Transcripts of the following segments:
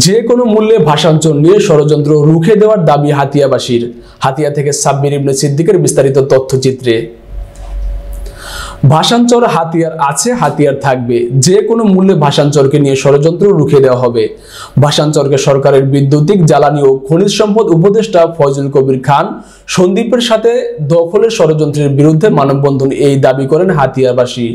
যে কোনো মূল্যে ভাষাঞ্চল নিয়ে ষড়যন্ত্র রুখে দেওয়ার দাবি হাতিয়াবাসীর। হাতিয়া থেকে সাব্বির ইবনে সিদ্দিকের বিস্তারিত তথ্যচিত্রে। ভাষাঞ্চল হাতিয়ার আছে, হাতিয়ার থাকবে। যে কোনো মূল্যে ভাষাঞ্চলকে নিয়ে ষড়যন্ত্র রুখে দেওয়া হবে। ভাষাঞ্চলকে সরকারের বৈদ্যুতিক, জ্বালানি ও খনিজ সম্পদ উপদেষ্টা ফয়জুল কবির খান সন্দ্বীপের সাথে দখলের ষড়যন্ত্রের বিরুদ্ধে মানববন্ধন এই দাবি করেন হাতিয়াবাসী।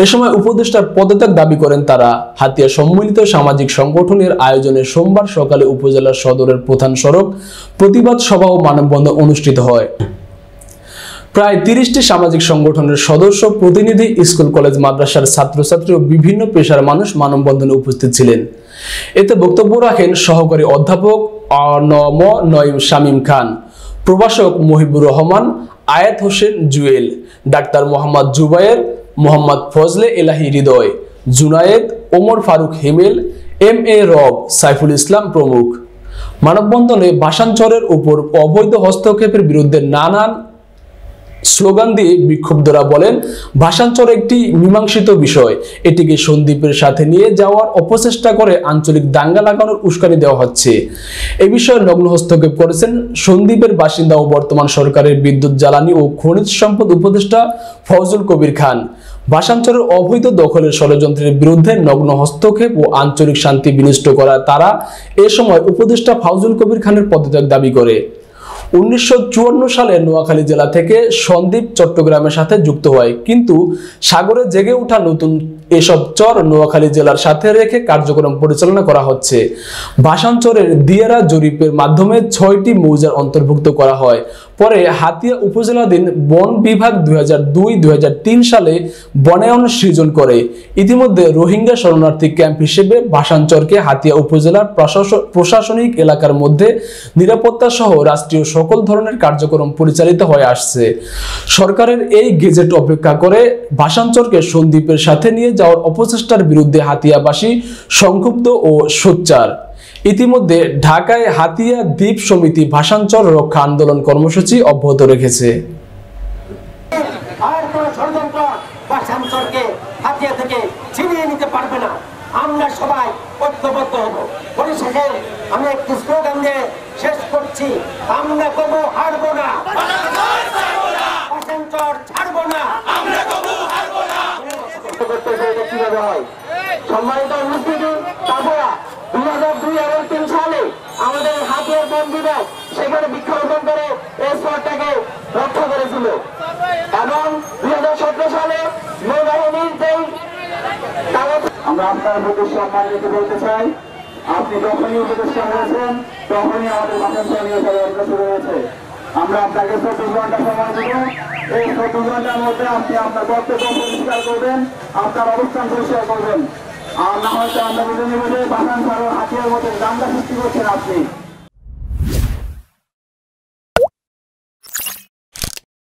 এ সময় উপদেষ্টার পদত্যাগ দাবি করেন তারা। হাতিয়া সম্মিলিত সামাজিক সংগঠনের আয়োজনে সোমবার সকালে উপজেলা সদরের প্রধান সড়ক প্রতিবাদ সভা ও মানববন্ধন অনুষ্ঠিত হয়। প্রায় 30টি সামাজিক সংগঠনের সদস্য, প্রতিনিধি, স্কুল কলেজ মাদ্রাসার ছাত্রছাত্রী ও বিভিন্ন পেশার মানুষ মানববন্ধনে উপস্থিত ছিলেন। এতে বক্তব্য রাখেন সহকারী অধ্যাপক নঈম শামীম খান, প্রভাষক মহিবুর রহমান, আয়াত হোসেন জুয়েল, ডাক্তার মোহাম্মদ জুবায়ের, মোহাম্মদ ফজলে এলাহি হৃদয়, জুনায়েদ, ওমর ফারুক হিমেল, MA রব, সাইফুল ইসলাম প্রমুখ। মানববন্ধনে ভাষাঞ্চলের উপর অবৈধ হস্তক্ষেপের বিরুদ্ধে নানান স্লোগান দিয়ে বিক্ষুব্ধরা বলেন, ভাষাঞ্চল একটি মীমাংসিত বিষয়, এটিকে সন্দ্বীপের সাথে নিয়ে যাওয়ার অপচেষ্টা করে আঞ্চলিক দাঙ্গা লাগানোর উস্কানি দেওয়া হচ্ছে। এ বিষয়ে নগ্ন হস্তক্ষেপ করেছেন সন্দ্বীপের বাসিন্দা ও বর্তমান সরকারের বিদ্যুৎ, জ্বালানি ও খনিজ সম্পদ উপদেষ্টা ফয়জুল কবির খান। ভাষাঞ্চলের অবৈধ দখলের ষড়যন্ত্রের বিরুদ্ধে নগ্ন হস্তক্ষেপ ও আঞ্চলিক শান্তি বিনষ্ট করা তারা এ সময় উপদেষ্টা ফয়জুল কবির খানের পদত্যাগ দাবি করে। 1954 সালে নোয়াখালী জেলা থেকে সন্দ্বীপ চট্টগ্রামের সাথে যুক্ত হয়, কিন্তু সাগরে জেগে ওঠা নতুন এসব চর নোয়াখালী জেলার সাথে রেখে কার্যক্রম পরিচালনা করা হচ্ছে। ভাষাঞ্চলের দিয়ারা জরিপের মাধ্যমে 6টি মৌজার অন্তর্ভুক্ত করা হয়। পরে হাতিয়া উপজেলাধীন বন বিভাগ 2002-2003 সালে বনায়ন সৃজন করে। ইতিমধ্যে রোহিঙ্গা শরণার্থী ক্যাম্প হিসেবে ভাষাঞ্চলকে হাতিয়া উপজেলার প্রশাসনিক এলাকার মধ্যে নিরাপত্তা সহ রাষ্ট্রীয় সকল ধরনের কার্যক্রম পরিচালিত হয়ে আসছে। সরকারের এই গেজেট অপেক্ষা করে ভাষাঞ্চলকে সন্দ্বীপের সাথে নিয়ে যাওয়ার অপচেষ্টার বিরুদ্ধে হাতিয়াবাসী সংক্ষুব্ধ ও সোচ্চার। ইতিমধ্যে ঢাকায় হাতিয়া দ্বীপ সমিতি ভাষাঞ্চল রক্ষা আন্দোলন কর্মসূচি অব্যাহত রেখেছে। হাতিয়া থেকে ছিনিয়ে নিতে পারবে না, আমরা সবাই ঐক্যবদ্ধ হব। পরিশেষে আমি একটি স্লোগান দিয়ে শেষ করছি, আমরা কবু হারবো না, ভাষাঞ্চল ছাড়বো না, আমরা কবু হারবো না। কিভাবে হয় সম্মানিত উপস্থিতি, তারপরে 2002-2003 সালে আমাদের হাতিয়ার বন বিভাগ সেখানে বৃক্ষরোপণ করে এই স্পটটাকে রক্ষা করেছিল এবং 2017 সালে নৌবাহিনীর আমরা আপনার প্রতি সম্মান রেখে বলতে চাই, আপনি যখনই উপদেষ্টা হয়েছেন তখনই আমাদের ভাষাঞ্চল নিয়ে ষড়যন্ত্র শুরু হয়েছে। আমরা আপনাকে 24 ঘন্টা সময় দেব। এই 24 ঘন্টার মধ্যে আপনি আপনার বক্তব্য পরিষ্কার করবেন, আপনার অবস্থান পরিষ্কার করবেন। আর না হয়তো আমরা বুঝে নেব যে ভাষাঞ্চল হাতিয়ার মধ্যে দাঙ্গা সৃষ্টি করছেন আপনি।